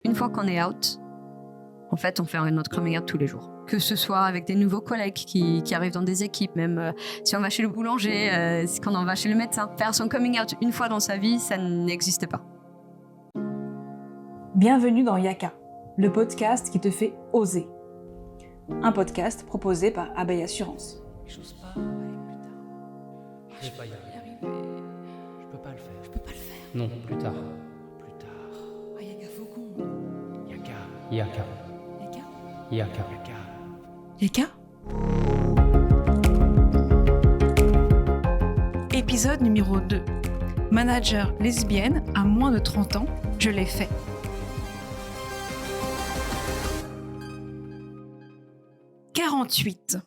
Une fois qu'on est out, en fait, on fait notre coming out tous les jours. Que ce soit avec des nouveaux collègues qui arrivent dans des équipes, même si on va chez le boulanger, quand on va chez le médecin. Faire son coming out une fois dans sa vie, ça n'existe pas. Bienvenue dans Yaka, le podcast qui te fait oser. Un podcast proposé par Abeille Assurance. J'ose pas, plus tard. Je vais pas y arriver. Je peux pas le faire. Je peux pas le faire. Non, plus tard. Plus tard. Ah, Yaka, faut qu'on... Yaka. Yaka Yaka. Yaka Épisode numéro 2. Manager lesbienne à moins de 30 ans, je l'ai fait. « 48.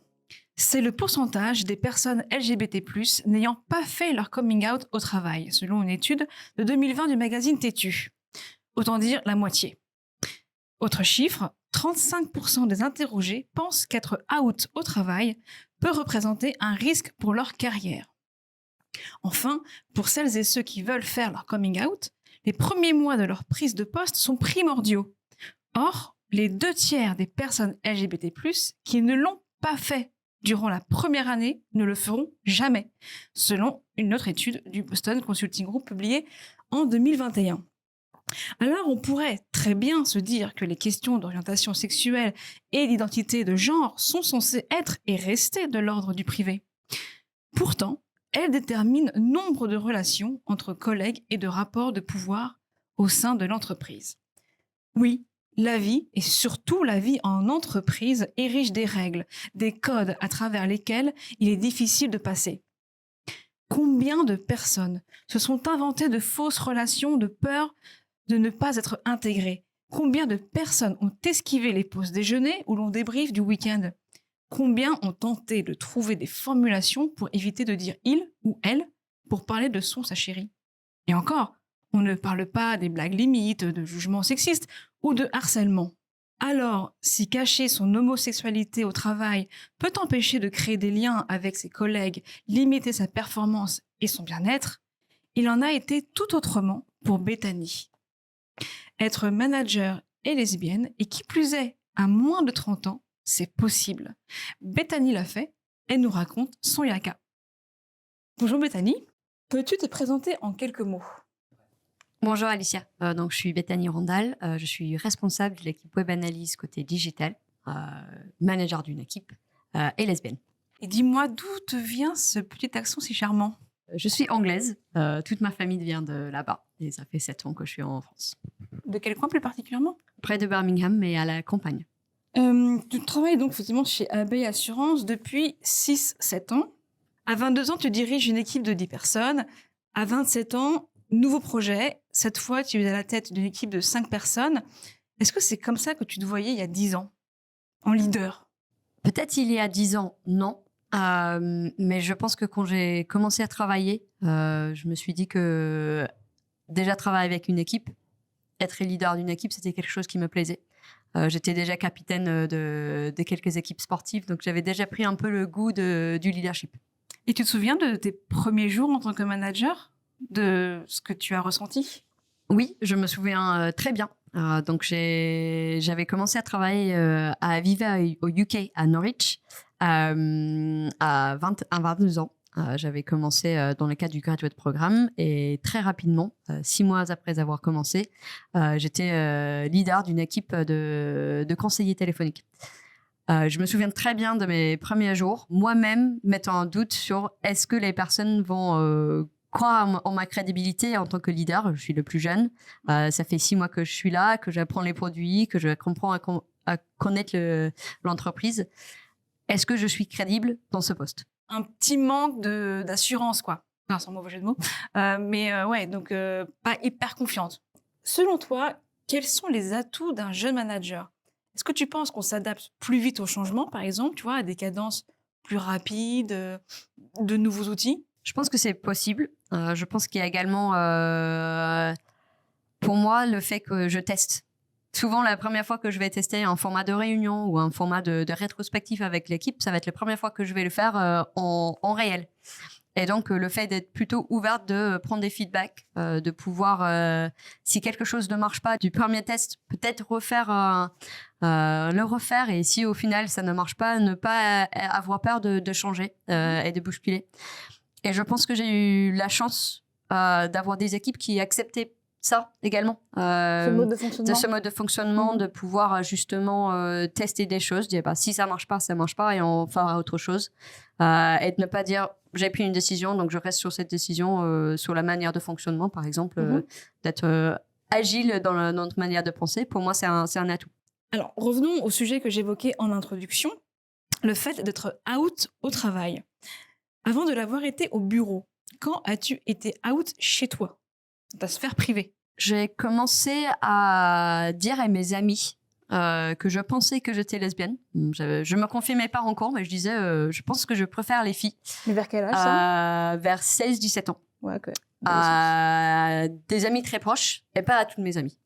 C'est le pourcentage des personnes LGBT+, n'ayant pas fait leur coming out au travail, selon une étude de 2020 du magazine Têtu. Autant dire la moitié. Autre chiffre, 35% des interrogés pensent qu'être out au travail peut représenter un risque pour leur carrière. Enfin, pour celles et ceux qui veulent faire leur coming out, les premiers mois de leur prise de poste sont primordiaux. Or, les 2/3 des personnes LGBT+, qui ne l'ont pas fait durant la première année ne le feront jamais, selon une autre étude du Boston Consulting Group publiée en 2021. Alors on pourrait très bien se dire que les questions d'orientation sexuelle et d'identité de genre sont censées être et rester de l'ordre du privé. Pourtant, elles déterminent nombre de relations entre collègues et de rapports de pouvoir au sein de l'entreprise. Oui, la vie, et surtout la vie en entreprise, est riche des règles, des codes à travers lesquels il est difficile de passer. Combien de personnes se sont inventées de fausses relations de peur de ne pas être intégrées? Combien de personnes ont esquivé les pauses déjeuner ou l'on débriefe du week-end? Combien ont tenté de trouver des formulations pour éviter de dire « il » ou « elle » pour parler de son, sa chérie? Et encore, on ne parle pas des blagues limites, de jugements sexistes ou de harcèlement. Alors, si cacher son homosexualité au travail peut empêcher de créer des liens avec ses collègues, limiter sa performance et son bien-être, il en a été tout autrement pour Bethany. Être manager et lesbienne, et qui plus est, à moins de 30 ans, c'est possible. Bethany l'a fait, elle nous raconte son Yaka. Bonjour Bethany, peux-tu te présenter en quelques mots? Bonjour Alicia, donc je suis Bethany Randall, je suis responsable de l'équipe web analyse côté digital, manager d'une équipe et lesbienne. Et dis-moi, d'où te vient ce petit accent si charmant? Je suis anglaise, toute ma famille vient de là-bas et ça fait 7 ans que je suis en France. De quel coin plus particulièrement? Près de Birmingham, mais à la campagne. Tu travailles donc effectivement chez Abeille Assurance depuis 6-7 ans. À 22 ans, tu diriges une équipe de 10 personnes. À 27 ans, nouveau projet. Cette fois, tu es à la tête d'une équipe de 5 personnes. Est-ce que c'est comme ça que tu te voyais il y a 10 ans, en leader? Peut-être il y a 10 ans, non. Mais je pense que quand j'ai commencé à travailler, je me suis dit que déjà travailler avec une équipe, être leader d'une équipe, c'était quelque chose qui me plaisait. J'étais déjà capitaine de quelques équipes sportives, donc j'avais déjà pris un peu le goût du leadership. Et tu te souviens de tes premiers jours en tant que manager, de ce que tu as ressenti? Oui, je me souviens très bien. Donc j'avais commencé à travailler à Aviva au UK, à Norwich, à 22 ans. J'avais commencé dans le cadre du Graduate Programme et très rapidement, 6 mois après avoir commencé, j'étais leader d'une équipe de conseillers téléphoniques. Je me souviens très bien de mes premiers jours, moi-même mettant un doute sur est-ce que les personnes vont croire en ma crédibilité en tant que leader. Je suis le plus jeune. Ça fait 6 mois que je suis là, que j'apprends les produits, que je comprends à connaître l'entreprise. Est-ce que je suis crédible dans ce poste? Un petit manque d'assurance, quoi. Enfin, sans mauvais jeu de mots. Ouais, donc pas hyper confiante. Selon toi, quels sont les atouts d'un jeune manager? Est-ce que tu penses qu'on s'adapte plus vite au changement, par exemple, tu vois, à des cadences plus rapides, de nouveaux outils? Je pense que c'est possible. Je pense qu'il y a également, pour moi, le fait que je teste. Souvent, la première fois que je vais tester un format de réunion ou un format de rétrospective avec l'équipe, ça va être la première fois que je vais le faire en réel. Et donc, le fait d'être plutôt ouverte, de prendre des feedbacks, de pouvoir, si quelque chose ne marche pas, du premier test, peut-être le refaire. Et si au final, ça ne marche pas, ne pas avoir peur de changer et de bousculer. Et je pense que j'ai eu la chance d'avoir des équipes qui acceptaient ça également. Ce mode de fonctionnement. De ce mode de fonctionnement, de pouvoir justement tester des choses, dire si ça marche pas et on fera autre chose. Et de ne pas dire j'ai pris une décision, donc je reste sur cette décision, sur la manière de fonctionnement, par exemple, d'être agile dans notre manière de penser. Pour moi, c'est un atout. Alors, revenons au sujet que j'évoquais en introduction, le fait d'être out au travail. Avant de l'avoir été au bureau, quand as-tu été out chez toi, dans ta sphère privée? J'ai commencé à dire à mes amis que je pensais que j'étais lesbienne. Je me confiais mes parents encore, mais je disais, je pense que je préfère les filles. Mais vers quel âge ça? Vers 16-17 ans. Ouais, ok. À des amis très proches et pas à toutes mes amies.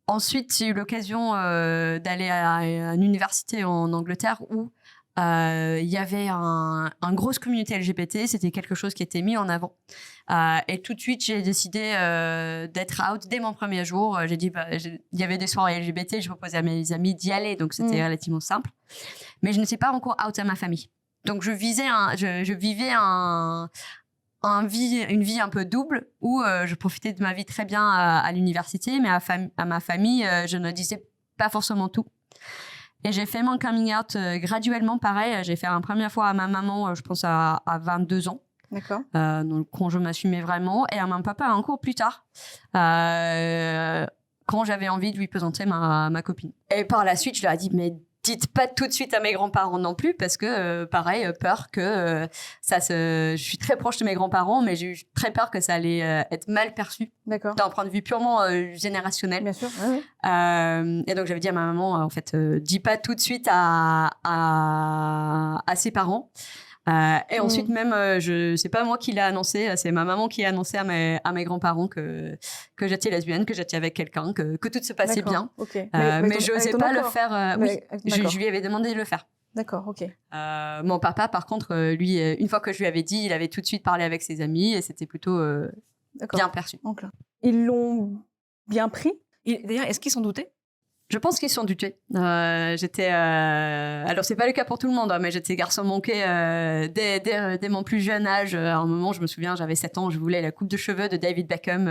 Ensuite, j'ai eu l'occasion d'aller à une université en Angleterre où il y avait une grosse communauté LGBT, c'était quelque chose qui était mis en avant. Et tout de suite, j'ai décidé d'être out dès mon premier jour. J'ai dit, il y avait des soirées LGBT, je proposais à mes amis d'y aller, donc c'était relativement simple. Mais je ne suis pas encore out à ma famille. Donc je vivais une vie un peu double où je profitais de ma vie très bien à l'université, mais à ma famille, je ne disais pas forcément tout. Et j'ai fait mon coming out graduellement, pareil. J'ai fait la première fois à ma maman, je pense à 22 ans. D'accord. Donc, quand je m'assumais vraiment. Et à mon papa encore plus tard, quand j'avais envie de lui présenter ma copine. Et par la suite, je leur ai dit, mais dites pas tout de suite à mes grands-parents non plus, parce que, pareil, peur que je suis très proche de mes grands-parents, mais j'ai eu très peur que ça allait être mal perçu. D'accord. D'un point de vue purement générationnel. Bien sûr. Ouais. Et donc, j'avais dit à ma maman, en fait, dis pas tout de suite à ses parents. Et ensuite, même, c'est pas moi qui l'ai annoncé, c'est ma maman qui a annoncé à mes grands-parents que j'étais lesbienne, que j'étais avec quelqu'un, que tout se passait bien. Okay. Mais je n'osais pas le faire. Oui, je lui avais demandé de le faire. D'accord, ok. Mon papa, par contre, lui, une fois que je lui avais dit, il avait tout de suite parlé avec ses amis et c'était plutôt bien perçu. Donc, ils l'ont bien pris. D'ailleurs, est-ce qu'ils s'en doutaient? Je pense qu'ils sont doutés. Alors, c'est pas le cas pour tout le monde, hein, mais j'étais garçon manqué dès mon plus jeune âge. À un moment, je me souviens, j'avais 7 ans, je voulais la coupe de cheveux de David Beckham,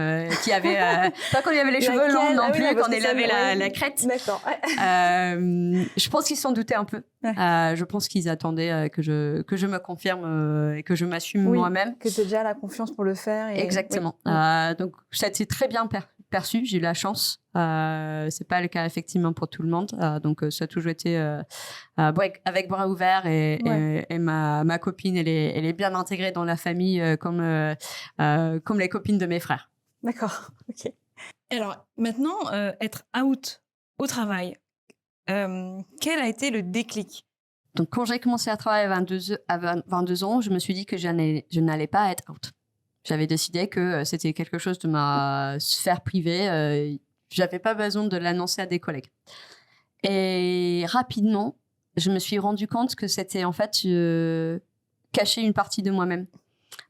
qui avait... pas quand il avait les cheveux longs non plus, quand il avait la crête. D'accord. Je pense qu'ils s'en doutaient un peu. Je pense qu'ils attendaient que je me confirme et que je m'assume moi-même. Que tu as déjà la confiance pour le faire. Exactement. Donc, ça a été très bien perçu. J'ai eu la chance. C'est pas le cas effectivement pour tout le monde. Donc, ça a toujours été avec bras ouverts et ma copine, elle est bien intégrée dans la famille comme les copines de mes frères. D'accord. Ok. Alors, maintenant, être out au travail, quel a été le déclic? Donc, quand j'ai commencé à travailler à 22 ans, je me suis dit que je n'allais pas être out. J'avais décidé que c'était quelque chose de ma sphère privée. J'avais pas besoin de l'annoncer à des collègues. Et rapidement, je me suis rendu compte que c'était en fait cacher une partie de moi-même.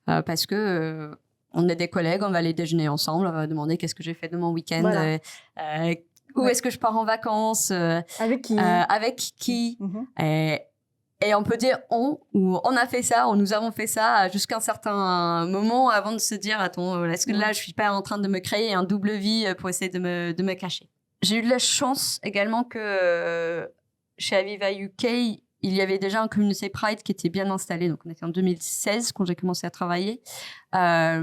Parce que on est des collègues, on va aller déjeuner ensemble, on va demander qu'est-ce que j'ai fait de mon week-end, voilà. où est-ce que je pars en vacances, avec qui, Et on peut dire ou on a fait ça, ou nous avons fait ça jusqu'à un certain moment avant de se dire attends, est-ce que là je suis pas en train de me créer un double vie pour essayer de me cacher. J'ai eu de la chance également que chez Aviva UK, il y avait déjà un communauté Pride qui était bien installé. Donc on était en 2016 quand j'ai commencé à travailler. La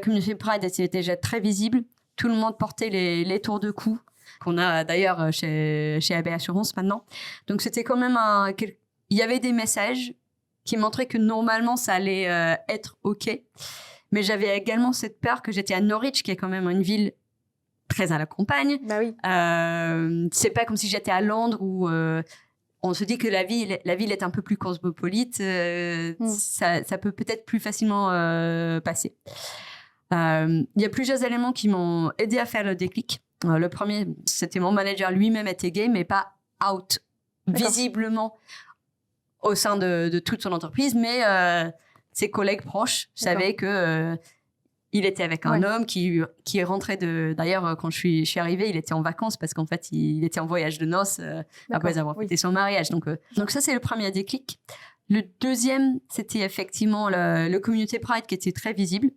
communauté Pride était déjà très visible. Tout le monde portait les tours de cou qu'on a d'ailleurs chez AB Assurance maintenant. Donc c'était quand même il y avait des messages qui montraient que normalement ça allait être OK. Mais j'avais également cette peur que j'étais à Norwich, qui est quand même une ville très à la campagne. Bah oui. C'est pas comme si j'étais à Londres où on se dit que la ville est un peu plus cosmopolite. Ça peut peut-être plus facilement passer. Il y a plusieurs éléments qui m'ont aidé à faire le déclic. Le premier, c'était mon manager lui-même était gay, mais pas out visiblement au sein de toute son entreprise, mais ses collègues proches D'accord. savaient que il était avec un homme qui est rentré D'ailleurs, quand je suis arrivée, il était en vacances parce qu'en fait, il était en voyage de noces après avoir fêté son mariage. Donc ça, c'est le premier déclic. Le deuxième, c'était effectivement le Community Pride qui était très visible.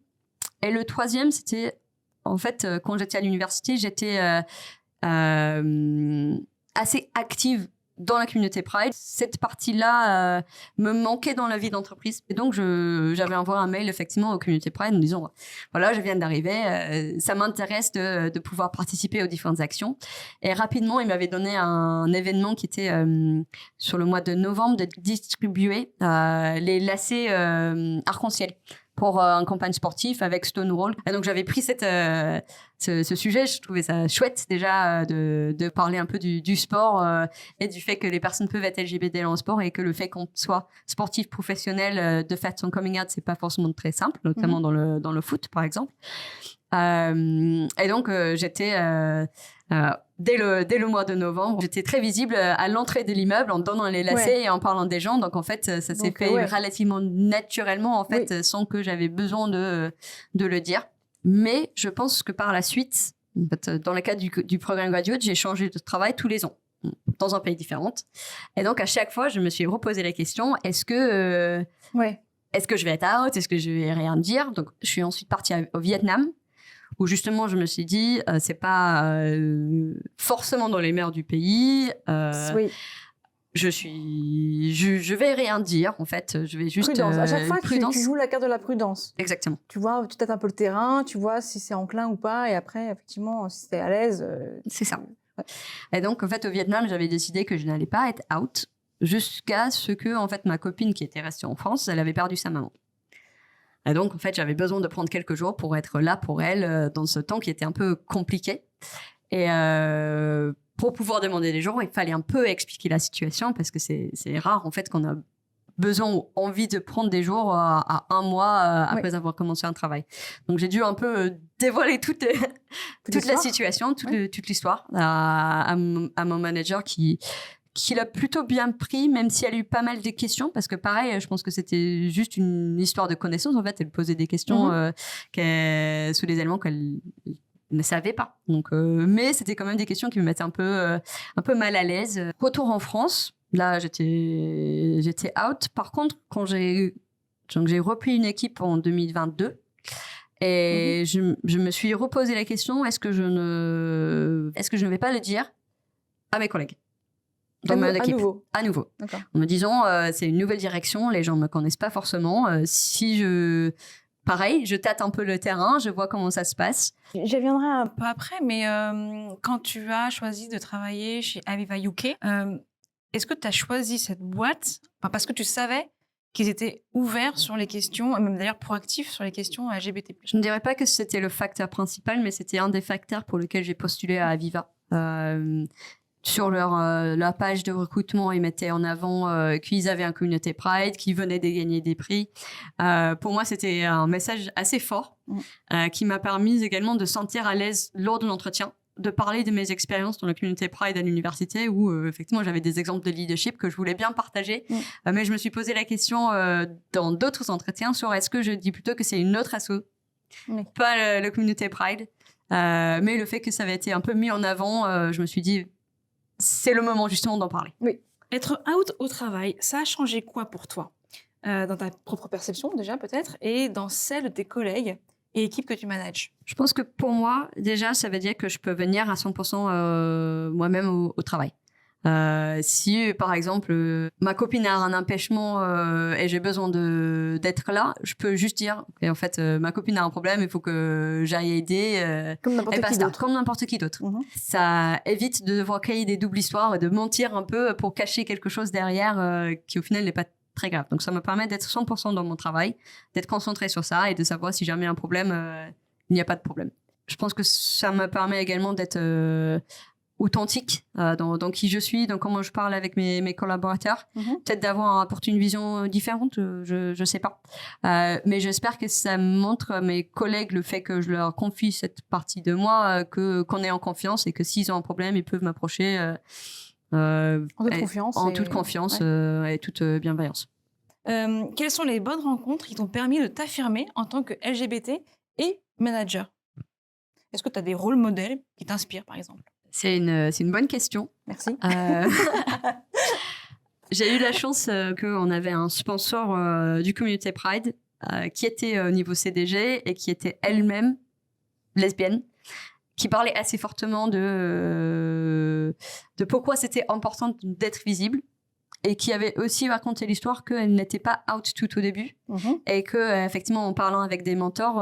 Et le troisième, c'était, en fait, quand j'étais à l'université, j'étais assez active dans la Community Pride. Cette partie-là me manquait dans la vie d'entreprise. Et donc, j'avais envoyé un mail, effectivement, au Community Pride en disant, voilà, je viens d'arriver, ça m'intéresse de pouvoir participer aux différentes actions. Et rapidement, il m'avait donné un événement qui était sur le mois de novembre, de distribuer les lacets arc-en-ciel pour une campagne sportive avec Stonewall. Et donc, j'avais pris ce sujet. Je trouvais ça chouette déjà de parler un peu du sport et du fait que les personnes peuvent être LGBT dans le sport et que le fait qu'on soit sportif professionnel, de faire son coming out, c'est pas forcément très simple, notamment dans le foot, par exemple. Et donc, j'étais... dès le mois de novembre, j'étais très visible à l'entrée de l'immeuble en donnant les lacets et en parlant des gens. Donc, en fait, ça s'est fait relativement naturellement, en fait, sans que j'avais besoin de le dire. Mais je pense que par la suite, en fait, dans le cadre du programme Graduate, j'ai changé de travail tous les ans, dans un pays différent. Et donc, à chaque fois, je me suis reposé la question, est-ce que je vais être out? Est-ce que je vais rien dire? Donc, je suis ensuite partie au Vietnam, où justement je me suis dit c'est pas forcément dans les mers du pays, je vais rien dire en fait, je vais juste prudence. À chaque fois tu joues la carte de la prudence. Exactement. Tu vois, tu tâtes un peu le terrain, tu vois si c'est enclin ou pas, et après effectivement si t'es à l'aise. C'est ça. Et donc en fait au Vietnam j'avais décidé que je n'allais pas être out jusqu'à ce que en fait ma copine qui était restée en France, elle avait perdu sa maman. Et donc, en fait, j'avais besoin de prendre quelques jours pour être là pour elle dans ce temps qui était un peu compliqué. Et pour pouvoir demander des jours, il fallait un peu expliquer la situation parce que c'est rare, en fait, qu'on a besoin ou envie de prendre des jours à un mois après avoir commencé un travail. Donc, j'ai dû un peu dévoiler toute la situation, toute l'histoire à mon manager qui l'a plutôt bien pris, même si elle a eu pas mal de questions, parce que pareil, je pense que c'était juste une histoire de connaissance. En fait, elle posait des questions sous des éléments qu'elle ne savait pas. Donc, mais c'était quand même des questions qui me mettaient un peu mal à l'aise. Retour en France, là, j'étais out. Par contre, quand j'ai repris une équipe en 2022, et je me suis reposé la question, est-ce que je ne vais pas le dire à mes collègues? À nouveau. D'accord. En me disant, c'est une nouvelle direction, les gens ne me connaissent pas forcément. Pareil, je tâte un peu le terrain, je vois comment ça se passe. J'y reviendrai un peu après, mais quand tu as choisi de travailler chez Aviva UK, est-ce que tu as choisi cette boîte parce que tu savais qu'ils étaient ouverts sur les questions, et même d'ailleurs proactifs sur les questions LGBT+. Je ne dirais pas que c'était le facteur principal, mais c'était un des facteurs pour lesquels j'ai postulé à Aviva. Sur leur page de recrutement, ils mettaient en avant qu'ils avaient un Community Pride, qu'ils venaient de gagner des prix. Pour moi, c'était un message assez fort qui m'a permis également de sentir à l'aise lors de l'entretien, de parler de mes expériences dans le Community Pride à l'université où effectivement j'avais des exemples de leadership que je voulais bien partager. Mais je me suis posé la question dans d'autres entretiens sur est-ce que je dis plutôt que c'est une autre asso, pas le Community Pride. Mais le fait que ça avait été un peu mis en avant, je me suis dit c'est le moment justement d'en parler. Oui. Être out au travail, ça a changé quoi pour toi dans ta propre perception déjà peut-être et dans celle de tes collègues et équipes que tu manages? Je pense que pour moi, déjà, ça veut dire que je peux venir à 100% moi-même au travail. Si, par exemple, ma copine a un empêchement et j'ai besoin d'être là, je peux juste dire en fait, ma copine a un problème, il faut que j'aille aider. Comme n'importe qui d'autre. Ça évite de devoir créer des doubles histoires et de mentir un peu pour cacher quelque chose derrière qui, au final, n'est pas très grave. Donc, ça me permet d'être 100% dans mon travail, d'être concentrée sur ça et de savoir si jamais un problème, il n'y a pas de problème. Je pense que ça me permet également d'être authentique dans qui je suis, dans comment je parle avec mes collaborateurs. Peut-être d'avoir apporté une vision différente, je sais pas. Mais j'espère que ça montre à mes collègues le fait que je leur confie cette partie de moi, qu'on est en confiance et que s'ils ont un problème, ils peuvent m'approcher en toute confiance et toute bienveillance. Quelles sont les bonnes rencontres qui t'ont permis de t'affirmer en tant que LGBT et manager? Est-ce que tu as des rôles modèles qui t'inspirent, par exemple? C'est une bonne question. Merci. J'ai eu la chance qu'on avait un sponsor du Community Pride qui était au niveau CDG et qui était elle-même lesbienne, qui parlait assez fortement de pourquoi c'était important d'être visible et qui avait aussi raconté l'histoire qu'elle n'était pas out tout au début et que effectivement en parlant avec des mentors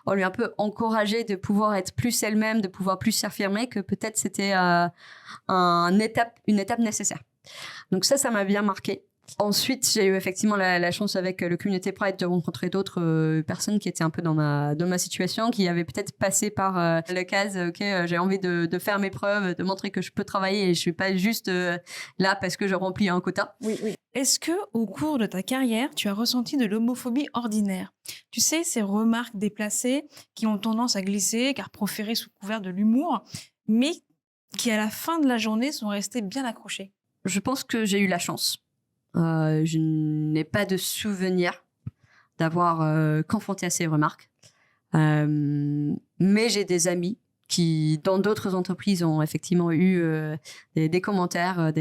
on lui a un peu encouragé de pouvoir être plus elle-même, de pouvoir plus s'affirmer, que peut-être c'était une étape nécessaire. Donc ça m'a bien marqué. Ensuite, j'ai eu effectivement la chance avec le Community Pride de rencontrer d'autres personnes qui étaient un peu dans ma situation, qui avaient peut-être passé par le case j'ai envie de faire mes preuves, de montrer que je peux travailler et je suis pas juste là parce que je remplis un quota. Oui. Est-ce que au cours de ta carrière, tu as ressenti de l'homophobie ordinaire? Tu sais, ces remarques déplacées qui ont tendance à glisser car proférées sous couvert de l'humour, mais qui à la fin de la journée sont restées bien accrochées. Je pense que j'ai eu la chance. Je n'ai pas de souvenir d'avoir confronté à ces remarques. Mais j'ai des amis qui, dans d'autres entreprises, ont effectivement eu des commentaires,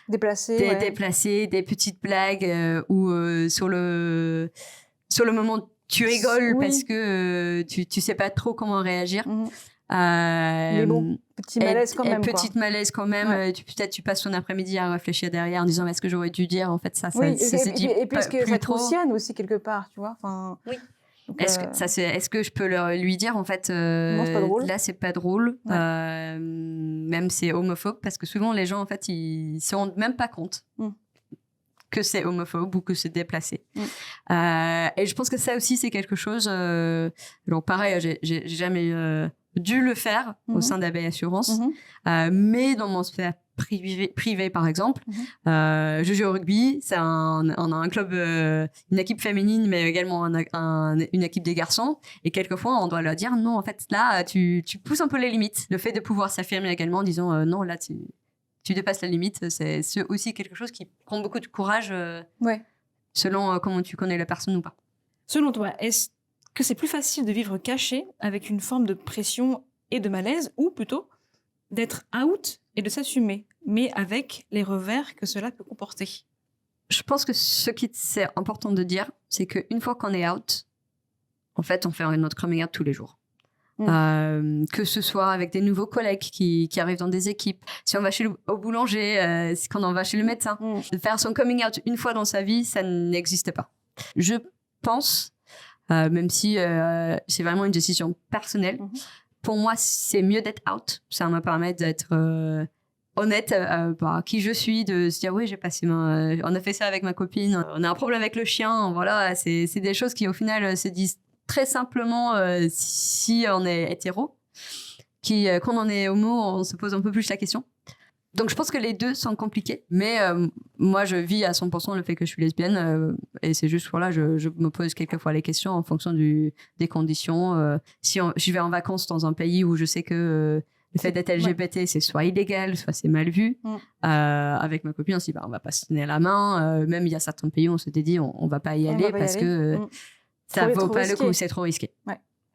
déplacés, des petites blagues où sur le moment, tu rigoles parce que tu sais pas trop comment réagir. Mais bon, petit malaise quand même. Petite malaise quand même. Ouais. Peut-être tu passes ton après-midi à réfléchir derrière en disant est-ce que j'aurais dû dire en fait ça Oui, s'est dit et puis que ça te trop. cautionne aussi quelque part, tu vois. Enfin, oui. Donc, Est-ce que je peux lui dire en fait non, c'est pas drôle. là c'est pas drôle, Ouais. même c'est homophobe, parce que souvent les gens en fait ils se rendent même pas compte que c'est homophobe ou que c'est déplacé. Et je pense que ça aussi c'est quelque chose. Alors pareil, j'ai jamais dû le faire au sein d'Abeille Assurance, mais dans mon sphère privé par exemple, je joue au rugby, on a un club, une équipe féminine mais également une équipe des garçons, et quelquefois on doit leur dire non en fait là tu pousses un peu les limites. Le fait de pouvoir s'affirmer également en disant non là tu dépasses la limite, c'est aussi quelque chose qui prend beaucoup de courage selon comment tu connais la personne ou pas. Selon toi, est-ce que c'est plus facile de vivre caché avec une forme de pression et de malaise, ou plutôt d'être out et de s'assumer, mais avec les revers que cela peut comporter? Je pense que ce qui c'est important de dire, c'est qu'une fois qu'on est out, en fait, on fait notre coming out tous les jours. Que ce soit avec des nouveaux collègues qui arrivent dans des équipes, si on va au boulanger, quand on va chez le médecin, de faire son coming out une fois dans sa vie, ça n'existe pas. Je pense, même si c'est vraiment une décision personnelle, pour moi, c'est mieux d'être out. Ça me permet d'être honnête par qui je suis, de se dire oui, j'ai passé on a fait ça avec ma copine, on a un problème avec le chien, voilà, c'est des choses qui au final se disent très simplement si on est hétéro, quand on est homo, on se pose un peu plus la question. Donc je pense que les deux sont compliqués, mais moi je vis à 100% le fait que je suis lesbienne, et c'est juste voilà, je me pose quelquefois les questions en fonction des conditions. Si je vais en vacances dans un pays où je sais que le fait d'être LGBT c'est soit illégal, soit c'est mal vu, avec ma copine on se dit on va pas se tenir la main, même il y a certains pays où on s'était dit on va pas y aller parce que ça vaut pas le coup, c'est trop risqué.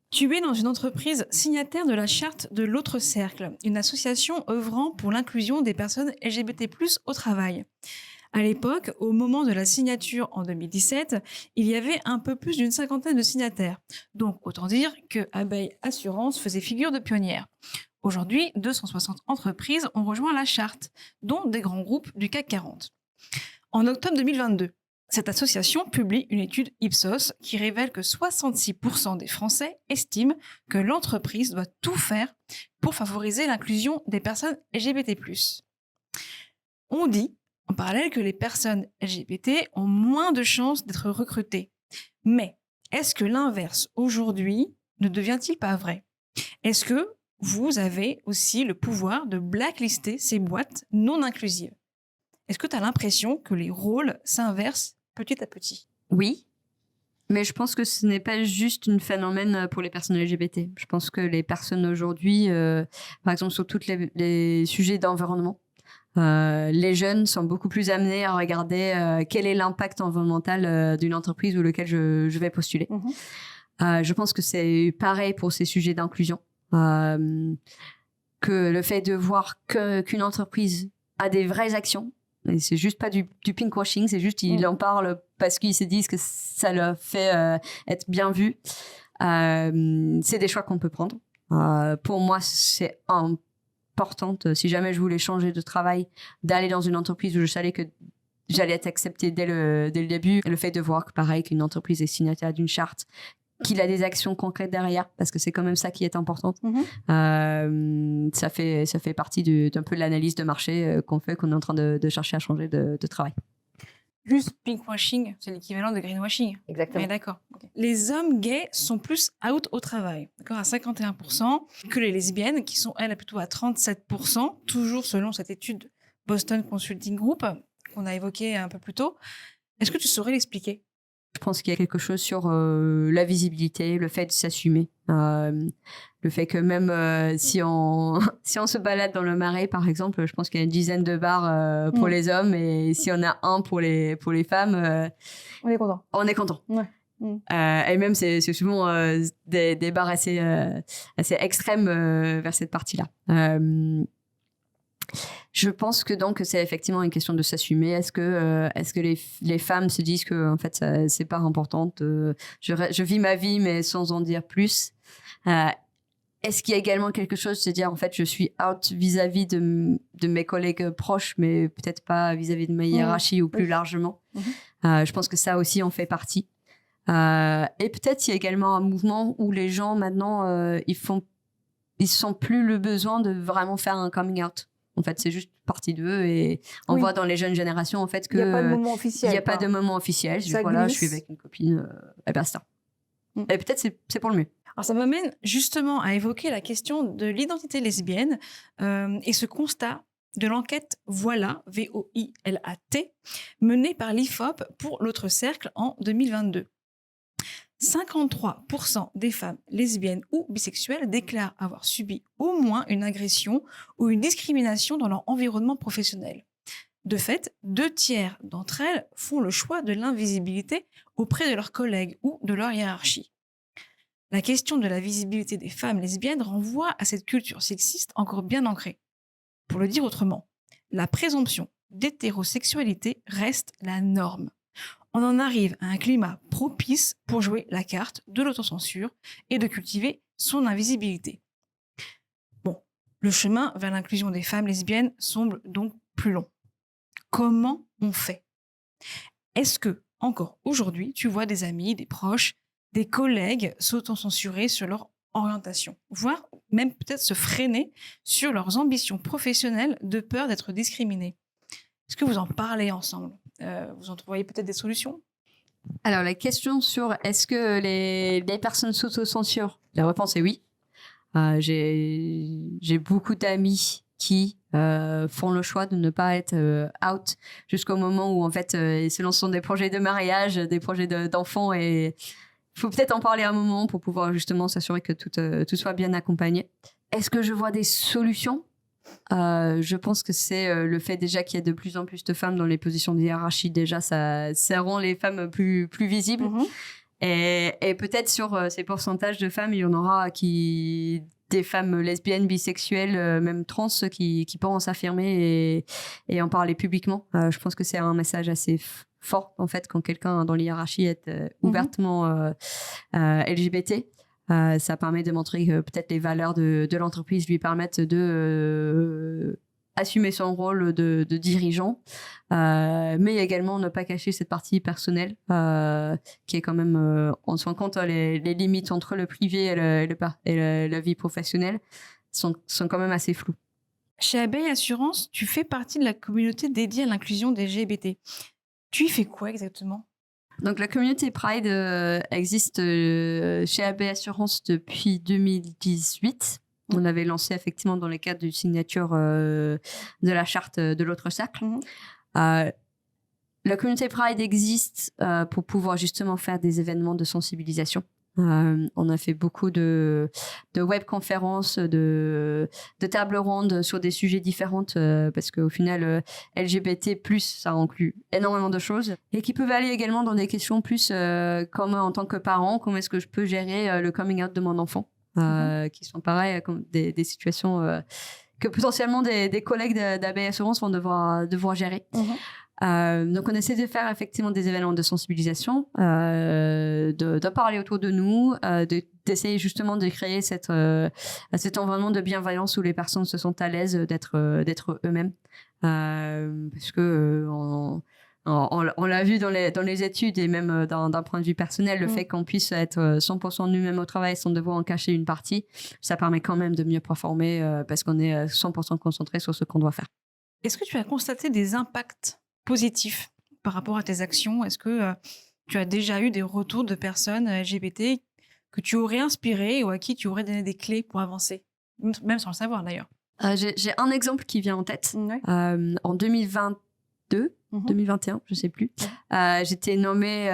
Tu es dans une entreprise signataire de la charte de l'autre cercle, une association œuvrant pour l'inclusion des personnes LGBT+ au travail. À l'époque, au moment de la signature en 2017, il y avait un peu plus d'une 50aine de signataires. Donc autant dire que Abeille Assurance faisait figure de pionnière. Aujourd'hui, 260 entreprises ont rejoint la charte, dont des grands groupes du CAC 40. En octobre 2022, cette association publie une étude Ipsos qui révèle que 66% des Français estiment que l'entreprise doit tout faire pour favoriser l'inclusion des personnes LGBT+. On dit, en parallèle, que les personnes LGBT ont moins de chances d'être recrutées. Mais est-ce que l'inverse, aujourd'hui, ne devient-il pas vrai? Est-ce que vous avez aussi le pouvoir de blacklister ces boîtes non inclusives? Est-ce que tu as l'impression que les rôles s'inversent petit à petit? Oui, mais je pense que ce n'est pas juste un phénomène pour les personnes LGBT. Je pense que les personnes aujourd'hui, par exemple sur tous les sujets d'environnement, les jeunes sont beaucoup plus amenés à regarder quel est l'impact environnemental d'une entreprise ou lequel je vais postuler. Je pense que c'est pareil pour ces sujets d'inclusion. Que le fait de voir qu'une entreprise a des vraies actions, et c'est juste pas du pinkwashing, c'est juste ils en parlent parce qu'ils se disent que ça leur fait être bien vu. C'est des choix qu'on peut prendre. Pour moi, c'est important, si jamais je voulais changer de travail, d'aller dans une entreprise où je savais que j'allais être acceptée dès le début. Et le fait de voir que, pareil, qu'une entreprise est signataire d'une charte, qu'il a des actions concrètes derrière, parce que c'est quand même ça qui est important. Ça fait partie d'un peu de l'analyse de marché qu'on est en train de chercher à changer de travail. Juste pinkwashing, c'est l'équivalent de greenwashing. Exactement. Mais d'accord. Okay. Les hommes gays sont plus out au travail, d'accord, à 51%, que les lesbiennes, qui sont elles plutôt à 37%, toujours selon cette étude Boston Consulting Group qu'on a évoquée un peu plus tôt. Est-ce que tu saurais l'expliquer ? Je pense qu'il y a quelque chose sur la visibilité, le fait de s'assumer. Le fait que même si on se balade dans le Marais, par exemple, je pense qu'il y a une dizaine de bars pour les hommes, et si on a un pour les femmes, on est content. On est content. Ouais. Et même, c'est souvent des bars assez extrêmes vers cette partie-là. Je pense que donc c'est effectivement une question de s'assumer. Est-ce que les femmes se disent que en fait c'est pas importante, je vis ma vie mais sans en dire plus. Est-ce qu'il y a également quelque chose de se dire en fait je suis out vis-à-vis de mes collègues proches, mais peut-être pas vis-à-vis de ma hiérarchie ou plus largement. Je pense que ça aussi en fait partie. Et peut-être il y a également un mouvement où les gens maintenant ils sentent plus le besoin de vraiment faire un coming out. En fait, c'est juste partie d'eux, et on voit dans les jeunes générations en fait que il n'y a pas de moment officiel. Il n'y a pas de moment officiel. Voilà, je suis avec une copine, et basta. Et peut-être c'est pour le mieux. Alors ça m'amène justement à évoquer la question de l'identité lesbienne et ce constat de l'enquête Voila, V-O-I-L-A-T, menée par l'IFOP pour l'autre cercle en 2022. 53% des femmes lesbiennes ou bisexuelles déclarent avoir subi au moins une agression ou une discrimination dans leur environnement professionnel. De fait, 2/3 d'entre elles font le choix de l'invisibilité auprès de leurs collègues ou de leur hiérarchie. La question de la visibilité des femmes lesbiennes renvoie à cette culture sexiste encore bien ancrée. Pour le dire autrement, la présomption d'hétérosexualité reste la norme. On en arrive à un climat propice pour jouer la carte de l'autocensure et de cultiver son invisibilité. Bon, le chemin vers l'inclusion des femmes lesbiennes semble donc plus long. Comment on fait ? Est-ce que, encore aujourd'hui, tu vois des amis, des proches, des collègues s'autocensurer sur leur orientation, voire même peut-être se freiner sur leurs ambitions professionnelles de peur d'être discriminés ? Est-ce que vous en parlez ensemble ? Vous en voyez peut-être des solutions ? Alors, la question sur est-ce que les personnes s'autocensurent ? La réponse est oui. J'ai beaucoup d'amis qui font le choix de ne pas être out jusqu'au moment où en fait ils se lancent dans des projets de mariage, des projets d'enfants, et il faut peut-être en parler un moment pour pouvoir justement s'assurer que tout soit bien accompagné. Est-ce que je vois des solutions ? Je pense que c'est le fait déjà qu'il y a de plus en plus de femmes dans les positions de hiérarchie. Déjà, ça rend les femmes plus visibles. Et peut-être sur ces pourcentages de femmes, il y en aura des femmes lesbiennes, bisexuelles, même trans, qui pourront s'affirmer et en parler publiquement. Je pense que c'est un message assez fort, en fait, quand quelqu'un dans l'hiérarchie est ouvertement LGBT. Ça permet de montrer que peut-être les valeurs de l'entreprise lui permettent de assumer son rôle de dirigeant, mais également ne pas cacher cette partie personnelle qui est quand même, on se rend compte, les limites entre le privé et la vie professionnelle sont quand même assez floues. Chez Abeille Assurance, tu fais partie de la communauté dédiée à l'inclusion des LGBT. Tu y fais quoi exactement ? Donc, la communauté Pride existe chez AB Assurance depuis 2018. On avait lancé effectivement dans le cadre d'une signature de la charte de l'autre cercle. La communauté Pride existe pour pouvoir justement faire des événements de sensibilisation. On a fait beaucoup de webconférences, de tables rondes sur des sujets différents parce qu'au final, LGBT+, ça inclut énormément de choses et qui peuvent aller également dans des questions plus comme en tant que parent, comment est-ce que je peux gérer le coming out de mon enfant, qui sont pareil comme des situations que potentiellement des collègues d'Abeille Assurance vont devoir gérer. Donc, on essaie de faire effectivement des événements de sensibilisation, de parler autour de nous, d'essayer justement de créer cet environnement de bienveillance où les personnes se sentent à l'aise d'être eux-mêmes. Parce que on l'a vu dans les études et même d'un point de vue personnel, le fait qu'on puisse être 100% nous-mêmes au travail sans devoir en cacher une partie, ça permet quand même de mieux performer parce qu'on est 100% concentré sur ce qu'on doit faire. Est-ce que tu as constaté des impacts positifs par rapport à tes actions? Est-ce que tu as déjà eu des retours de personnes LGBT que tu aurais inspirées ou à qui tu aurais donné des clés pour avancer, même sans le savoir d'ailleurs? J'ai un exemple qui vient en tête. En 2022, 2021, je sais plus, j'étais nommée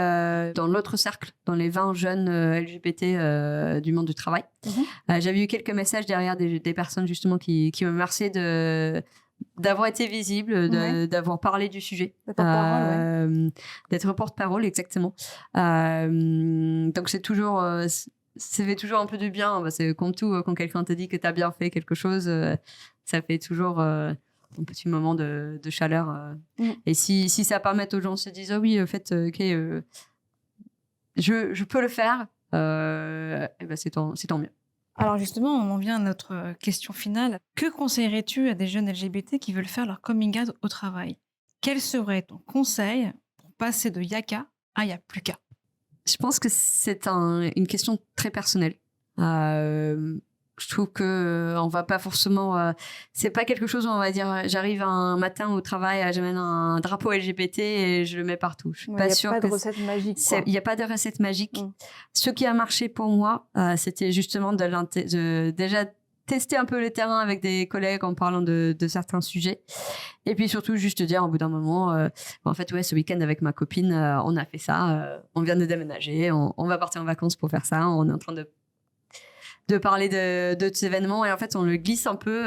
dans l'autre cercle, dans les 20 jeunes LGBT du monde du travail. J'avais eu quelques messages derrière des personnes justement qui me remerciaient d'avoir été visible, d'avoir parlé du sujet. D'être porte-parole, exactement. Donc c'est toujours... ça fait toujours un peu du bien. C'est comme tout, quand quelqu'un te dit que tu as bien fait quelque chose, ça fait toujours un petit moment de chaleur. Et si ça permet aux gens de se dire, oh oui, en fait, je peux le faire, et ben c'est tant mieux. Alors justement, on en vient à notre question finale. Que conseillerais-tu à des jeunes LGBT qui veulent faire leur coming out au travail? Quel serait ton conseil pour passer de Yaka à Y'a plus qu'à? Je pense que c'est une question très personnelle. Je trouve que on va pas forcément... c'est pas quelque chose où on va dire j'arrive un matin au travail, j'amène un drapeau LGBT et je le mets partout. Je suis pas sûre que... Il n'y a pas de recette magique. Il n'y a pas de recette magique. Ce qui a marché pour moi, c'était justement de déjà tester un peu le terrain avec des collègues en parlant de certains sujets. Et puis surtout, juste dire au bout d'un moment, en fait, ce week-end avec ma copine, on a fait ça, on vient de déménager, on va partir en vacances pour faire ça, on est en train de parler de ces événements et en fait on le glisse un peu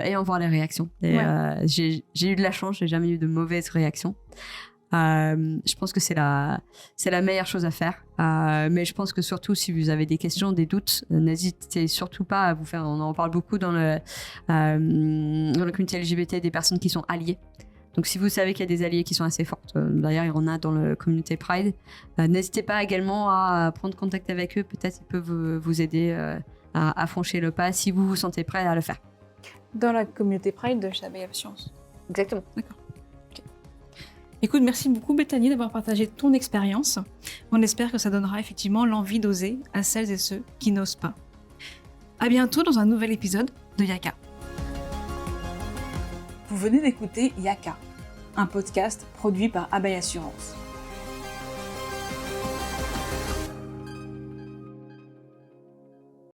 et on voit les réactions. Et, j'ai eu de la chance, j'ai jamais eu de mauvaises réactions. Je pense que c'est la meilleure chose à faire. Mais je pense que surtout si vous avez des questions, des doutes, n'hésitez surtout pas à vous faire. On en parle beaucoup dans le communauté LGBT des personnes qui sont alliées. Donc si vous savez qu'il y a des alliés qui sont assez fortes, d'ailleurs il y en a dans le communauté Pride, n'hésitez pas également à prendre contact avec eux. Peut-être ils peuvent vous aider à franchir le pas si vous vous sentez prêt à le faire. Dans la communauté Pride de chez Abeille Assurance. Exactement. D'accord. Okay. Écoute, merci beaucoup Bethany d'avoir partagé ton expérience. On espère que ça donnera effectivement l'envie d'oser à celles et ceux qui n'osent pas. À bientôt dans un nouvel épisode de Yaka. Vous venez d'écouter Yaka, un podcast produit par Abeille Assurance.